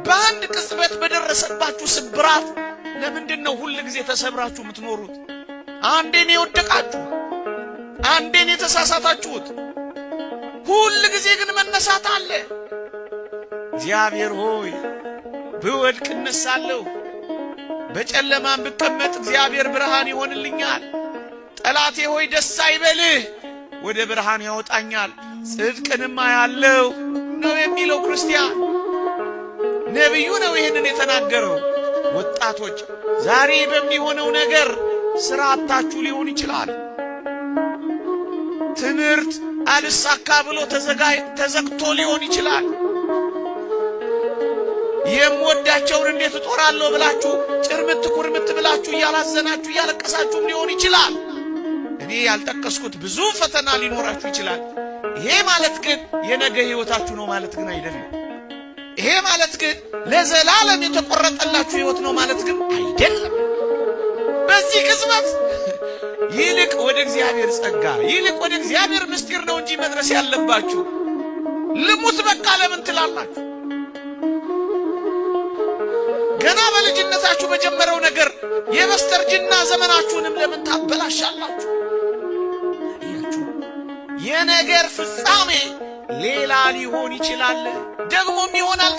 በአንድ ቅጽበት በደረሰባችሁ ስብራት ለምንድነው ሁሉ ጊዜ ተሰብራችሁ የምትኖሩት? አንዴ ነው የወደቃችሁ፣ አንዴ ነው የተሳሳታችሁት። ሁሉ ጊዜ ግን መነሳት አለ። እግዚአብሔር ሆይ ብወድቅ እነሳለሁ፣ በጨለማም ብቀመጥ እግዚአብሔር ብርሃን ይሆንልኛል። ጠላቴ ሆይ ደስ አይበልህ፣ ወደ ብርሃን ያወጣኛል፣ ጽድቅንም አያለሁ ነው የሚለው ክርስቲያን። ነብዩ ነው ይሄንን የተናገረው። ወጣቶች ዛሬ በሚሆነው ነገር ስራ አጣችሁ ሊሆን ይችላል። ትምህርት አልሳካ ብሎ ተዘግቶ ሊሆን ይችላል። የምወዳቸውን እንዴት እጦራለሁ ብላችሁ ጭርምት ኩርምት ብላችሁ እያላዘናችሁ እያለቀሳችሁ ሊሆን ይችላል። እኔ ያልጠቀስኩት ብዙ ፈተና ሊኖራችሁ ይችላል። ይሄ ማለት ግን የነገ ህይወታችሁ ነው ማለት ግን አይደለም። ይሄ ማለት ግን ለዘላለም የተቆረጠላችሁ ህይወት ነው ማለት ግን አይደለም። በዚህ ቅጽበት ይልቅ ወደ እግዚአብሔር ጸጋ፣ ይልቅ ወደ እግዚአብሔር ምስጢር ነው እንጂ መድረስ ያለባችሁ። ልሙት በቃ ለምን ትላላችሁ? ገና በልጅነታችሁ በጀመረው ነገር የበስተርጅና ዘመናችሁንም ለምን ታበላሻላችሁ? የነገር ፍጻሜ ሌላ ሊሆን ይችላል፣ ደግሞም ይሆናል።